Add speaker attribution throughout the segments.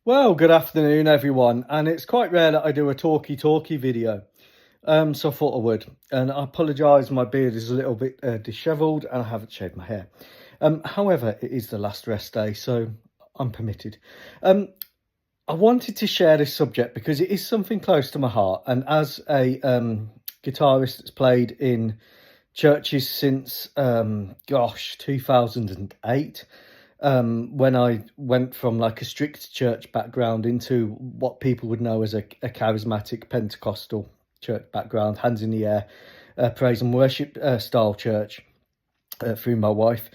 Speaker 1: Well, good afternoon, everyone. And it's quite rare that I do a talky video. So I thought I would. And I apologise, my beard is a little bit dishevelled and I haven't shaved my hair. However, it is the last rest day, so I'm permitted. I wanted to share this subject because it is something close to my heart. And as a guitarist that's played in churches since, 2008, when I went from like a strict church background into what people would know as a charismatic Pentecostal church background, hands in the air, praise and worship style church through my wife.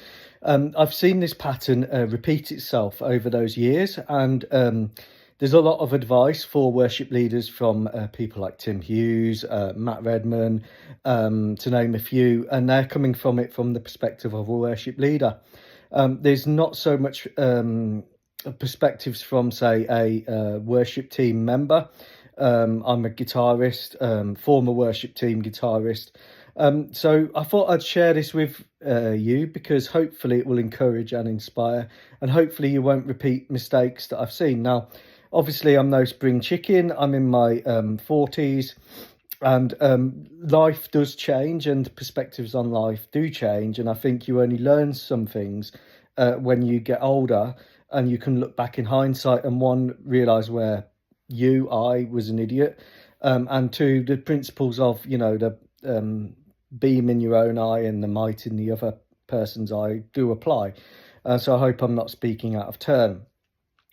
Speaker 1: I've seen this pattern repeat itself over those years, and there's a lot of advice for worship leaders from people like Tim Hughes, Matt Redman, to name a few, and they're coming from it from the perspective of a worship leader. There's not so much perspectives from, say, a worship team member. I'm a guitarist, former worship team guitarist. So I thought I'd share this with you because hopefully it will encourage and inspire, and hopefully you won't repeat mistakes that I've seen. Now, obviously, I'm no spring chicken. I'm in my 40s. And life does change and perspectives on life do change. And I think you only learn some things when you get older, and you can look back in hindsight and one, realise where I was an idiot. And two, the principles of, the beam in your own eye and the might in the other person's eye do apply. So I hope I'm not speaking out of turn.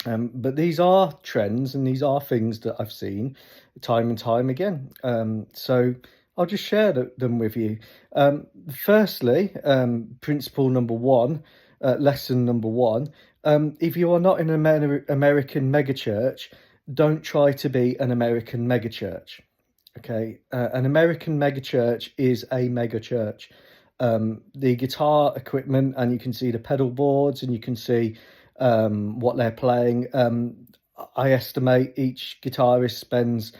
Speaker 1: But these are trends and these are things that I've seen time and time again. So I'll just share them with you. Firstly, principle number one, lesson number one, if you are not in an American megachurch, don't try to be an American megachurch. Okay, an American megachurch is a megachurch. The guitar equipment, and you can see the pedal boards and you can see what they're playing. I estimate each guitarist spends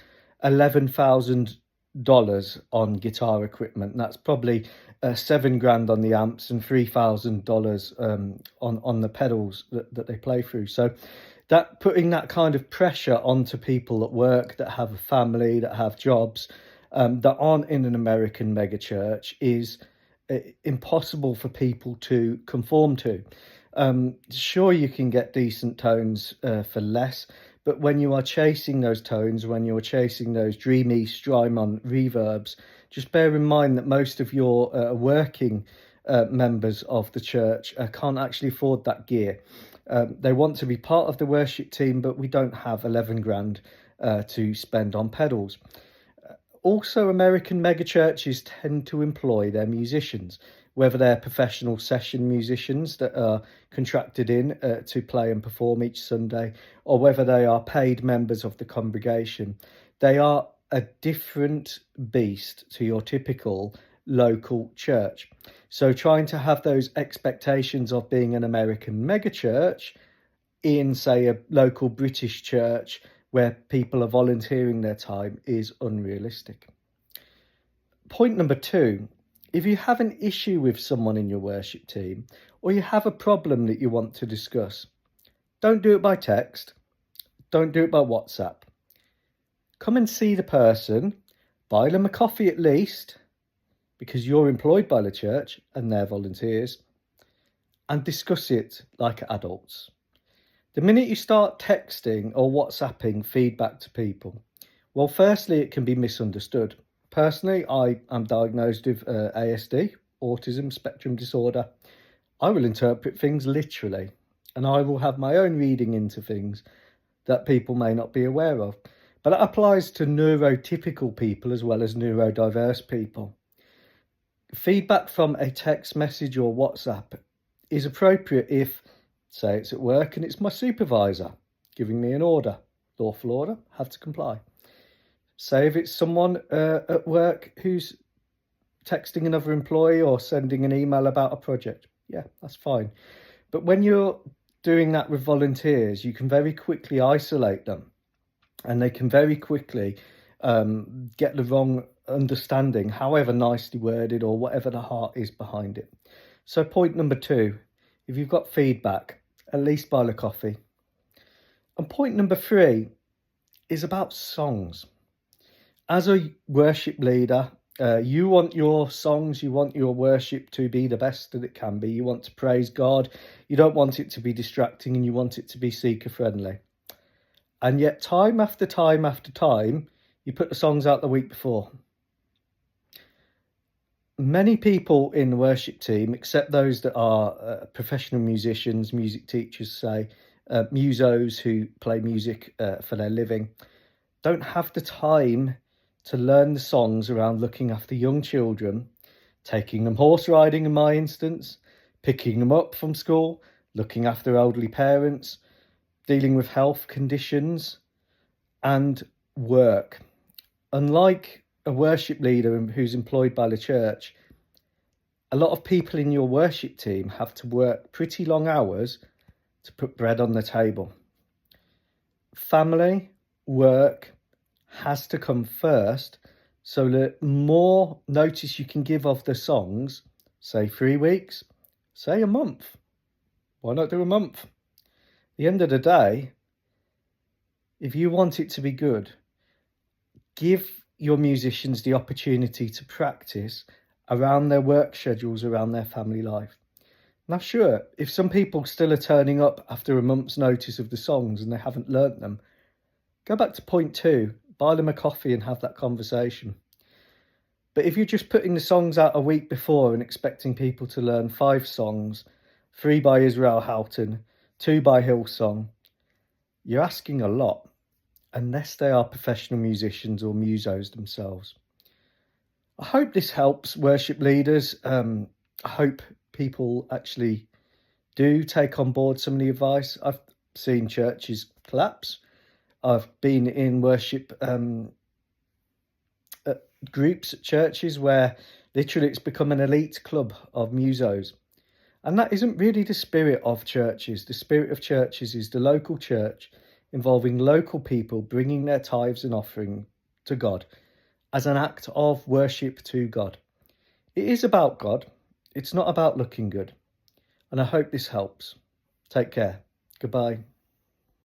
Speaker 1: $11,000 on guitar equipment. And that's probably $7,000 on the amps and $3,000 on the pedals that they play through. So that putting that kind of pressure onto people at work that have a family, that have jobs, that aren't in an American megachurch is impossible for people to conform to. Sure, you can get decent tones for less, but when you are chasing those tones, when you're chasing those dreamy Strymon reverbs, just bear in mind that most of your working members of the church can't actually afford that gear. They want to be part of the worship team, but we don't have 11 grand to spend on pedals. Also, American megachurches tend to employ their musicians, whether they're professional session musicians that are contracted in to play and perform each Sunday, or whether they are paid members of the congregation. They are a different beast to your typical local church. So trying to have those expectations of being an American megachurch in, say, a local British church where people are volunteering their time is unrealistic. Point number two, if you have an issue with someone in your worship team, or you have a problem that you want to discuss, don't do it by text. Don't do it by WhatsApp. Come and see the person, buy them a coffee at least, because you're employed by the church and they're volunteers, and discuss it like adults. The minute you start texting or WhatsApping feedback to people, well, firstly, it can be misunderstood. Personally, I am diagnosed with ASD, autism spectrum disorder. I will interpret things literally, and I will have my own reading into things that people may not be aware of. But that applies to neurotypical people as well as neurodiverse people. Feedback from a text message or WhatsApp is appropriate if, say, it's at work and it's my supervisor giving me an order, lawful order, have to comply. Say if it's someone at work who's texting another employee or sending an email about a project, yeah, that's fine. But when you're doing that with volunteers, you can very quickly isolate them, and they can very quickly get the wrong understanding, however nicely worded or whatever the heart is behind it. So point number two, if you've got feedback, at least buy the coffee. And point number 3 is about songs. As a worship leader, you want your songs, you want your worship to be the best that it can be. You want to praise God. You don't want it to be distracting, and you want it to be seeker friendly. And yet time after time after time, you put the songs out the week before. Many people in the worship team, except those that are professional musicians, music teachers, say, musos who play music for their living, don't have the time to learn the songs around looking after young children, taking them horse riding in my instance, picking them up from school, looking after elderly parents, dealing with health conditions and work. Unlike a worship leader who's employed by the church, a lot of people in your worship team have to work pretty long hours to put bread on the table. Family, work has to come first, so that more notice you can give of the songs, say 3 weeks, say a month. Why not do a month? At the end of the day, if you want it to be good, give your musicians the opportunity to practice around their work schedules, around their family life. Now, sure, if some people still are turning up after a month's notice of the songs and they haven't learnt them, go back to point 2, buy them a coffee and have that conversation. But if you're just putting the songs out a week before and expecting people to learn 5 songs, 3 by Israel Houghton, 2 by Hillsong, you're asking a lot, unless they are professional musicians or musos themselves. I hope this helps worship leaders. I hope people actually do take on board some of the advice. I've seen churches collapse. I've been in worship groups at churches where literally it's become an elite club of musos. And that isn't really the spirit of churches. The spirit of churches is the local church involving local people bringing their tithes and offering to God as an act of worship to God. It is about God. It's not about looking good. And I hope this helps. Take care. Goodbye.